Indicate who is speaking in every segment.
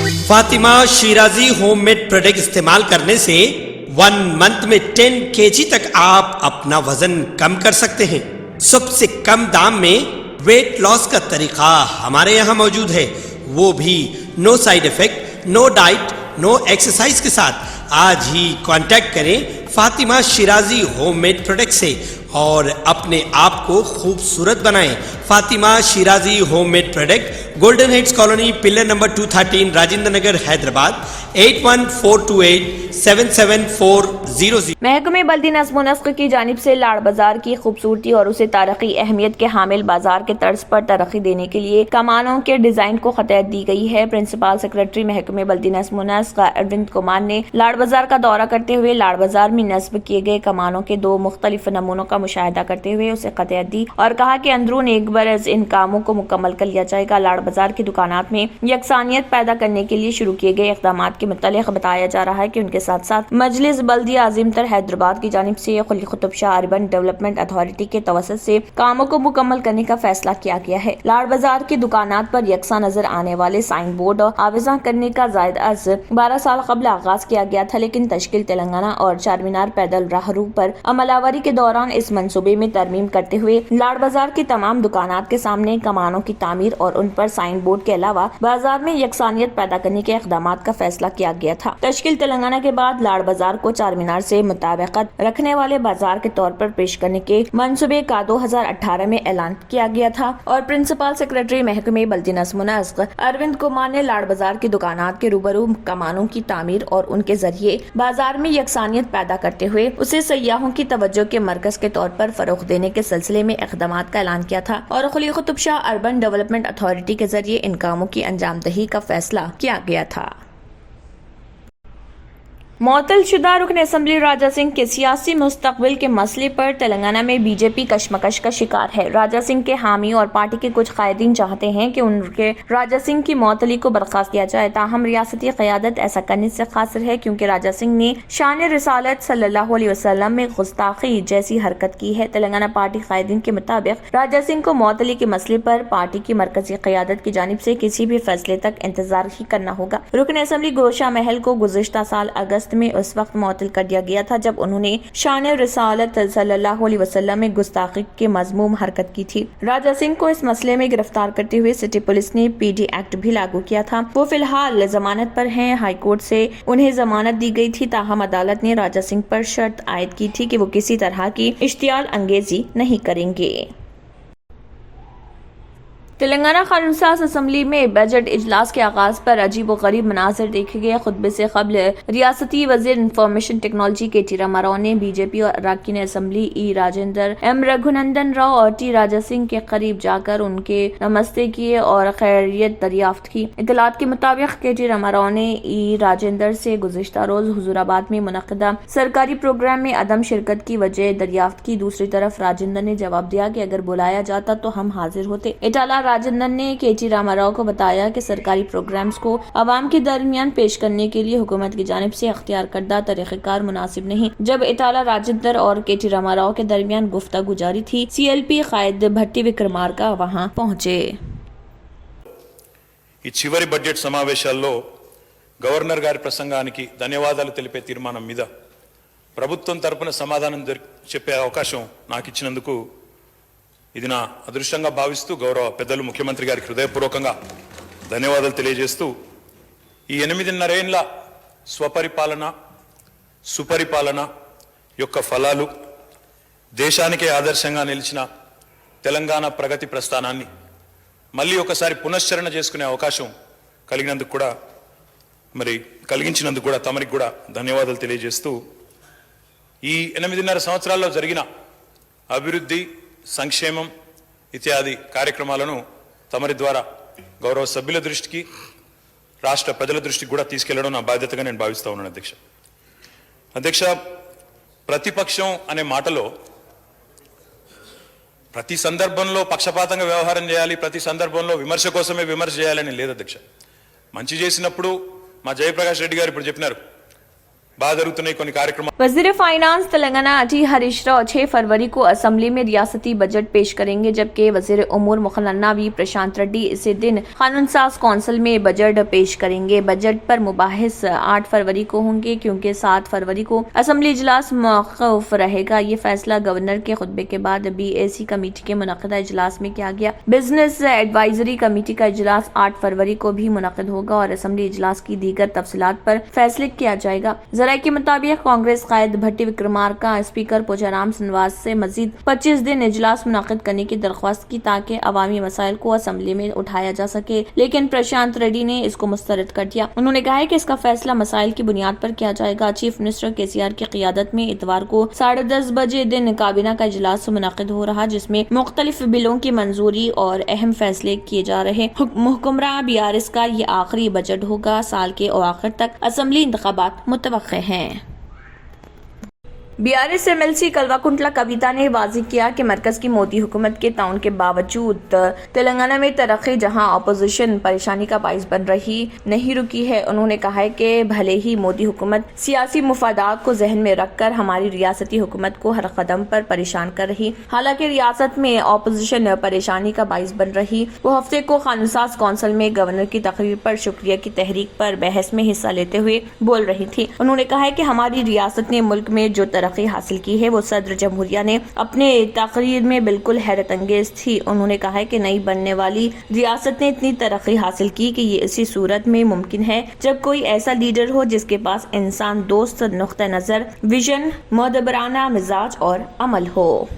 Speaker 1: Fatima Shirazi homemade product इस्तेमाल करने से 1 मंथ में 10 kg तक आप अपना वजन कम कर सकते हैं। सबसे कम दाम में वेट लॉस का तरीका हमारे यहाँ मौजूद है, वो भी no side effect, no diet, no exercise के साथ। आज ही कांटेक्ट करें फातिमा शिराजी होममेड प्रोडक्ट से और अपने आप को खूबसूरत बनाएं। Fatima Shirazi homemade product, golden heads colony, pillar number 213, Rajendra Nagar, Hyderabad 8142877400।
Speaker 2: महकमे बल्दी नज़्म व नस्क की जानिब से लाड़ बाजार की खूबसूरती और उसे तारीखी अहमियत के हामिल बाजार के तर्ज पर तरक्की देने के लिए कमानों के डिजाइन को खतैत दी गई है। प्रिंसिपल सेक्रेटरी महकमे बल्दी नज़्म व नस्क अरविंद कुमार ने लाड़ बाजार का दौरा करते हुए लाड़ बाजार में नस्ब किए गए कमानों के 2 मुख्तलिफ नमूनों का मुशाहिदा करते हुए उसे खतैत दी और कहा कि अंदरून एक बरस इन कामों को मुकम्मल कर लिया जाएगा। लाड़ बाजार की दुकानात में यकसानियत पैदा करने के लिए शुरू किए गए इक़दाम के मुतालिक बताया जा रहा है कि उनके साथ साथ मजलिस बल्दिया अजीमतर हैदराबाद की जानिब से Quli Qutb Shah urban development authority के तवसत से कामों को मुकम्मल करने का फैसला किया गया है। लाड़ बाजार की दुकानात पर यकसा नजर आने वाले साइन बोर्ड और आवेजा करने का जायद अर्ज 12 साल कबल आगाज किया गया था, लेकिन तश्कील तेलंगाना और चारमीनार पैदल राहरू पर अमलावरी के दौरान इस मंसूबे में तरमीम करते हुए लाड़ बाजार की तमाम दुकानात के सामने कमानों की तामीर और उन पर साइन बोर्ड के अलावा बाजार में यकसानियत पैदा करने के इक़दाम का फैसला किया गया था। तश्कील तेलंगाना के बाद लाड़ बाजार को चारमीनार से मुताबिकत रखने वाले बाजार के तौर पर पेश करने के मंसूबे का 2018 में ऐलान किया गया था और प्रिंसिपल सेक्रेटरी महकमे बल्दी नज़्म व नस्क अरविंद कुमार ने लाड़ बाजार की दुकानात के रूबरू कमानों की तामीर और उनके जरिए बाजार में यकसानियत पैदा करते हुए उसे सयाहों की तवज्जो के मरकज के तौर पर फरोग देने के सिलसिले में इक़दाम का ऐलान किया था और Quli Qutb Shah urban development authority के जरिए इन कामों की अंजामदही का फैसला किया गया था। मुअत्तल शुदा रुकन असम्बली राजा सिंह के सियासी मुस्तकबिल के मसले पर तेलंगाना में बीजेपी कशमकश का शिकार है। राजा सिंह के हामी और पार्टी के कुछ कायदीन चाहते हैं कि उनके राजा सिंह की मुअत्तली को बर्खास्त किया जाए, ताहम रियासती क़यादत ऐसा करने से कासिर है क्योंकि राजा सिंह ने शान रिसालत सल्लल्लाहु अलैहि वसल्लम में गुस्ताखी जैसी हरकत की है। तेलंगाना पार्टी कायदीन के मुताबिक राजा सिंह को मुअत्तली के मसले पर पार्टी की मरकजी क़यादत की जानिब से किसी भी फैसले तक इंतजार ही करना होगा। रुकन असम्बली गोशा महल को गुज़िश्ता साल अगस्त में उस वक्त मुअत्तल कर दिया गया था जब उन्होंने शान रिसालत सल्लल्लाहु अलैहि वसल्लम में गुस्ताखी के मज़मूम हरकत की थी। राजा सिंह को इस मसले में गिरफ्तार करते हुए सिटी पुलिस ने PD एक्ट भी लागू किया था। वो फिलहाल जमानत पर हैं। हाई कोर्ट से उन्हें जमानत दी गई थी, ताहम अदालत ने राजा सिंह पर शर्त आयद की थी कि वो किसी तरह की इश्तियाल अंगेजी नहीं करेंगे। तेलंगाना कानून साज असम्बली में बजट इजलास के आगाज पर अजीब व गरीब मनाजर देखे गए। खुतबे से कबल रियासती वजीर इंफॉर्मेशन टेक्नोलॉजी KT रामाराव ने बीजेपी और अरकान assembly E Rajendra, M Raghunandan Rao और T राजा सिंह के करीब जाकर उनके नमस्ते किए और खैरियत दरियाफ्त की। इतलात के मुताबिक KT रामाराव ने E राजेंद्र से गुज़िश्ता रोज हुजूराबाद में मुनक़दा सरकारी प्रोग्राम में अदम शिरकत की वजह दरियाफ्त की। दूसरी तरफ राजेंद्र ने जवाब दिया कि अगर बुलाया जाता तो हम हाजिर होते। इटाला राजेंद्र ने KT रामाराव को बताया कि सरकारी प्रोग्राम्स को आवाम के दरमियान पेश करने के लिए हुकूमत की जानिब से अख्तियार करदा तरीक़ेकार मुनासिब नहीं। जब इटाला राजेंद्र और KT रामाराव के दरमियान गुफ्तगू जारी थी, CLP कायद भट्टी विक्रमार्का वहां पहुंचे।
Speaker 3: ఈ చివరి బడ్జెట్ సమావేశాల్లో గవర్నర్ గారి ప్రసంగానికి ధన్యవాదాలు తెలిపే తీర్మానం మీద ప్రభుత్వం తరపున సమాధానం చెప్పే అవకాశం నాకు ఇచ్చినందుకు ఇది నా అదృష్టంగా భావిస్తూ గౌరవ పెద్దలు ముఖ్యమంత్రి గారికి హృదయపూర్వకంగా ధన్యవాదాలు తెలియజేస్తూ ఈ 8.5 ఏళ్ల స్వపరిపాలన సుపరిపాలన యొక్క ఫలాలు దేశానికే ఆదర్శంగా నిలిచిన తెలంగాణ ప్రగతి ప్రస్థానాన్ని మళ్ళీ ఒకసారి పునశ్చరణ చేసుకునే అవకాశం కలిగించినందుకు కూడా తమరికి కూడా ధన్యవాదాలు తెలియజేస్తూ ఈ 8.5 సంవత్సరాల్లో జరిగిన అభివృద్ధి సంక్షేమం ఇత్యాది కార్యక్రమాలను తమరి ద్వారా గౌరవ సభ్యుల దృష్టికి రాష్ట్ర ప్రజల దృష్టికి కూడా తీసుకెళ్లడం నా బాధ్యతగా నేను భావిస్తా ఉన్నాను అధ్యక్ష ప్రతిపక్షం అనే మాటలో ప్రతి సందర్భంలో పక్షపాతంగా వ్యవహారం చేయాలి, ప్రతి సందర్భంలో విమర్శ కోసమే విమర్శ చేయాలని లేదు అధ్యక్ష. మంచి చేసినప్పుడు మా జయప్రకాష్ రెడ్డి గారు ఇప్పుడు చెప్పినారు, బాగా జరుగుతున్నాయి కొన్ని కార్యక్రమాలు.
Speaker 2: वजीर फाइनेंस तेलंगाना अजी हरीश राव 6 फरवरी को असम्बली में रियासती बजट पेश करेंगे, जबकि वजीर उमूर मुखन्ना वी प्रशांत रेड्डी इसी दिन कानून साज कौंसिल में बजट पेश करेंगे। बजट पर मुबाहिस 8 फरवरी को होंगे, क्योंकि 7 फरवरी को असम्बली इजलास मौकूफ रहेगा। ये फैसला गवर्नर के खुतबे के बाद BAC कमेटी के मुनक़दा इजलास में किया गया। बिजनेस एडवाइजरी कमेटी का इजलास 8 फरवरी को भी मुनक़द होगा और असम्बली इजलास की दीगर तफसीलात पर फैसले किया जाएगा। जराये के मुताबिक कांग्रेस कायद भट्टी विक्रमार्का स्पीकर पोचाराम श्रीनिवास से मजीद 25 दिन इजलास मुनक़द करने की दरख्वास्त की, ताकि अवामी मसाइल को असम्बली में उठाया जा सके, लेकिन प्रशांत रेड्डी ने इसको मुस्तरद कर दिया। उन्होंने कहा है कि इसका फैसला मसाइल की बुनियाद पर किया जाएगा। चीफ मिनिस्टर KCR की क़ियादत में इतवार को 10:30 बजे दिन काबीना का इजलास मुनक़द हो रहा, जिसमें मुख्तलिफ बिलों की मंजूरी और अहम फैसले किए जा रहे। हुक्मरां BRS का ये आखिरी बजट होगा। साल के आखिर तक असम्बली इंतखाबात मुतवक्के हैं। BRS MLC कलवाकुंटला कविता ने वाज़ेह किया कि मरकज की मोदी हुकूमत के ताउन के बावजूद तेलंगाना में तरक्की जहां अपोजिशन परेशानी का बाइस बन रही नहीं रुकी है। उन्होंने कहा है कि भले ही मोदी हुकूमत सियासी मुफादात को जहन में रखकर हमारी रियासती हुकूमत को हर कदम पर परेशान कर रही, हालांकि रियासत में अपोजिशन परेशानी का बाइस बन रही। वो हफ्ते को कानून साज कौंसिल में गवर्नर की तकरीर पर शुक्रिया की तहरीक पर बहस में हिस्सा लेते हुए बोल रही थी। उन्होंने कहा है कि हमारी रियासत ने मुल्क में जो तरक्की हासिल की है वो सदर जमहूरिया ने अपने तकरीर में बिल्कुल हैरत अंगेज थी। उन्होंने कहा है कि नई बनने वाली रियासत ने इतनी तरक्की हासिल की कि ये इसी सूरत में मुमकिन है जब कोई ऐसा लीडर हो जिसके पास इंसान दोस्त नुक्ता नजर, विजन, मुदब्बराना मिजाज और अमल हो।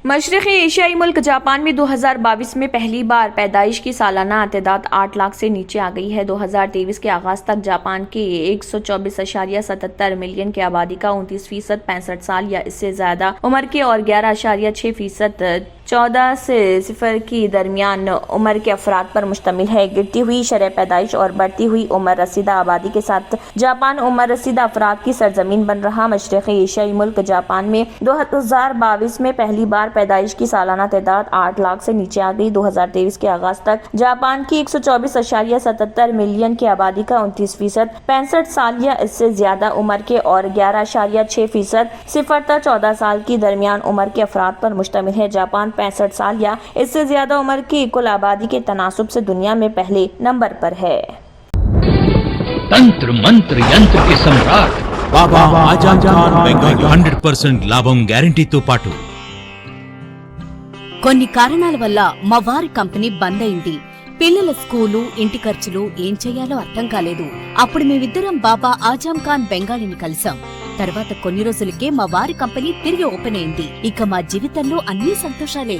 Speaker 2: मशरक़ी एशियाई मुल्क जापान में 2022 में पहली बार पैदाइश की सालाना तादाद 8 लाख से नीचे आ गई है। 2023 के आगाज तक जापान के 124.77 मिलियन की आबादी का 29% 65 साल या इससे ज्यादा उम्र के और 11.6% 14 से 0 की दरमियान उम्र के अफराद पर मुश्तमिल है। गिरती हुई शरह पैदाइश और बढ़ती हुई उम्र रसीदा आबादी के साथ जापान उम्र रसीदा अफराद की सरजमीन बन रहा। मशरक़ी एशियाई मुल्क जापान में 2022 में पहली बार पैदाइश की सालाना तादाद 8 लाख से नीचे आ गई। 2023 के आगाज तक जापान की 124.77 मिलियन की आबादी का 29% 65 साल या इससे ज्यादा उम्र के और 11.6% 0 से 14 साल की दरमियान उम्र के अफराद पर मुश्तमिल है। जापान 65 साल या इससे ज्यादा उम्र की कुल आबादी के तनासुब से दुनिया में पहले नंबर पर है।
Speaker 4: तंत्र मंत्र यंत्र के सम्राट
Speaker 5: बाबा आजम खान बंगाली
Speaker 4: 100% లాభం గ్యారెంటీతో పాటు
Speaker 6: కొన్ని కారణాల వల్ల మా వారి కంపెనీ బంద్ అయింది. పిల్లల స్కూలు, ఇంటి ఖర్చులు ఏం చెయ్యాలో అర్థం కాలేదు. అప్పుడు మేమిద్దరం బాబా ఆజం ఖాన్ బెంగాలీని కలిసాం. తర్వాత కొన్ని రోజులకే మా వారి కంపెనీ తిరిగి ఓపెన్ అయింది. ఇక మా జీవితంలో అన్ని సంతోషాలే.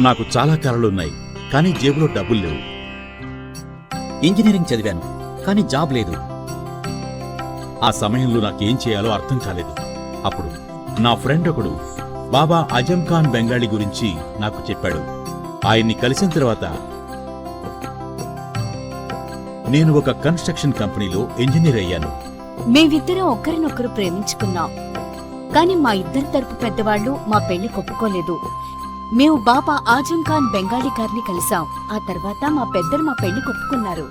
Speaker 5: నాకు చాలా కలలున్నాయి, కానీ జేబులో డబ్బులు లేవు.
Speaker 7: ఇంజనీరింగ్ చదివాను, కానీ జాబ్ లేదు.
Speaker 5: ఆ సమయంలో నాకేం చేయాలో అర్థం కాలేదు. అప్పుడు నా ఫ్రెండ్ ఒకడు బాబా ఆజం ఖాన్ బెంగాలీ గురించి నాకు చెప్పాడు. ఆయన్ని కలిసిన తర్వాత నేను ఒక కన్స్ట్రక్షన్ కంపెనీలో ఇంజనీర్ అయ్యాను.
Speaker 6: మేమిద్దరం ఒకరినొకరు ప్రేమించుకున్నాం. కాని మా ఇద్దరి తరపు పెద్దవాళ్లు మా పెళ్లి ఒప్పుకోలేదు. మేము బాబా ఆజం ఖాన్ బెంగాలీ గారిని కలిసాం. ఆ తర్వాత మా పెద్దలు మా పెళ్లి ఒప్పుకున్నారు.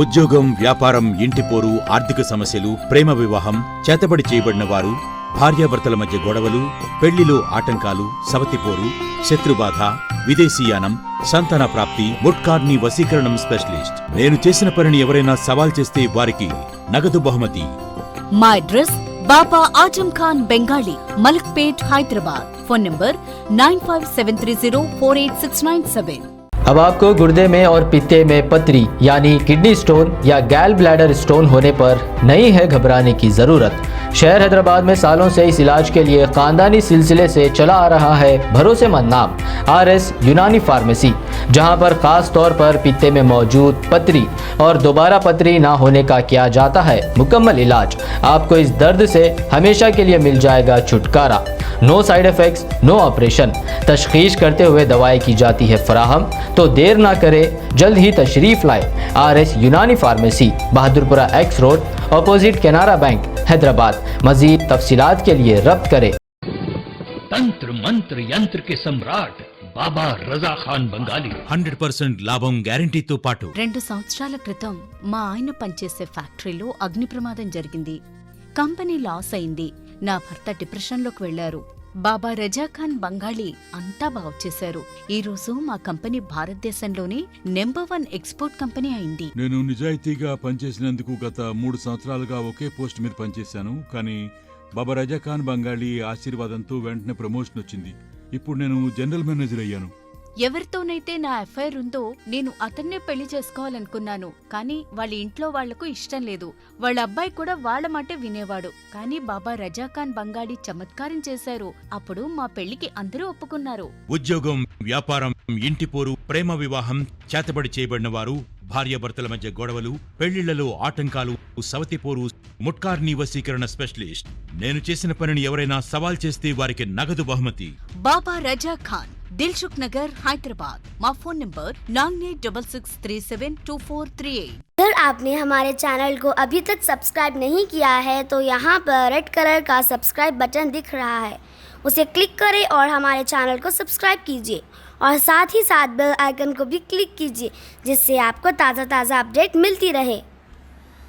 Speaker 5: ఉద్యోగం, వ్యాపారం, ఇంటి పోరు, ఆర్థిక సమస్యలు, ప్రేమ వివాహం, చేతబడి చేయబడిన వారు, భార్యాభర్తల మధ్య గొడవలు, పెళ్లిలో ఆటంకాలు, సవతిపోరు, శత్రుబాధ, విదేశీయానం, సంతాన ప్రాప్తి, ముట్కార్ని వశీకరణం స్పెషలిస్ట్. నేను చేసిన పనిని ఎవరైనా సవాల్ చేస్తే వారికి నగదు బహుమతి.
Speaker 6: మా address Baba Azam Khan Bengali, Malakpet, Hyderabad. Phone number 9573048697।
Speaker 8: अब आपको गुर्दे में और पित्ते में पथरी यानी किडनी स्टोन या गैल ब्लैडर स्टोन होने पर नहीं है घबराने की ज़रूरत। शहर हैदराबाद में सालों से इस इलाज के लिए खानदानी सिलसिले से चला आ रहा है भरोसेमंद नाम RS यूनानी फार्मेसी, जहां पर खास तौर पर पित्ते में मौजूद पथरी और दोबारा पथरी ना होने का किया जाता है मुकम्मल इलाज। आपको इस दर्द से हमेशा के लिए मिल जाएगा छुटकारा। No side effects, no operation. तशखीस करते हुए दवाएं की जाती है फराहम। तो देर ना करे, जल्द ही तशरीफ लाए RS यूनानी pharmacy, Bahadurpura X road, opposite Canara bank, Hyderabad. मजीद तफसीलात के लिए रब्त करें।
Speaker 4: तंत्र मंत्र यंत्र के सम्राट बाबा रजा खान बंगाली
Speaker 5: 100% లాభం గ్యారంటీతో పాటు
Speaker 6: 2 సంవత్సరాల క్రితం మా ఆయన పనిచేసే ఫ్యాక్టరీలో అగ్ని ప్రమాదం జరిగింది. కంపెనీ లాస్ అయింది. నా భర్త డిప్రెషన్లోకి వెళ్లారు. బాబా రజాఖాన్ బంగాళీ అంతా బాగు చేశారు. ఈ రోజు మా కంపెనీ భారతదేశంలోనే నెంబర్ 1 ఎక్స్పోర్ట్ కంపెనీ అయింది.
Speaker 9: నేను నిజాయితీగా పనిచేసినందుకు గత 3 సంవత్సరాలుగా ఒకే పోస్ట్ మీద పనిచేశాను. కానీ బాబా రజాఖాన్ బంగాళీ ఆశీర్వాదంతో వెంటనే ప్రమోషన్ వచ్చింది. ఇప్పుడు నేను జనరల్ మేనేజర్ అయ్యాను.
Speaker 6: ఎవరితోనైతే నా అఫైర్ ఉందో నేను అతన్నే పెళ్లి చేసుకోవాలనుకున్నాను. కానీ వాళ్ళ ఇంట్లో వాళ్లకు ఇష్టం లేదు. వాళ్ళ అబ్బాయి కూడా వాళ్ళ మాటే వినేవాడు. కానీ బాబా రజాఖాన్ బంగాళీ చమత్కారం చేశారు. అప్పుడు మా పెళ్లికి అందరూ ఒప్పుకున్నారు.
Speaker 5: ఉద్యోగం, వ్యాపారం, ఇంటి పోరు, ప్రేమ వివాహం, చేతబడి చేయబడిన వారు, భార్యాభర్తల మధ్య గొడవలు, పెళ్లిళ్లలో ఆటంకాలు, సవతిపోరు, ముట్కార్నీ వశీకరణ స్పెషలిస్ట్. నేను చేసిన పనిని ఎవరైనా సవాల్ చేస్తే వారికి నగదు బహుమతి.
Speaker 6: బాబా రజాఖాన్, दिलसुख नगर, हैदराबाद। माँ फोन नंबर 9866372438।
Speaker 10: अगर आपने हमारे चैनल को अभी तक सब्सक्राइब नहीं किया है तो यहाँ पर रेड कलर का सब्सक्राइब बटन दिख रहा है, उसे क्लिक करें और हमारे चैनल को सब्सक्राइब कीजिए और साथ ही साथ बेल आइकन को भी क्लिक कीजिए, जिससे आपको ताज़ा अपडेट मिलती रहे।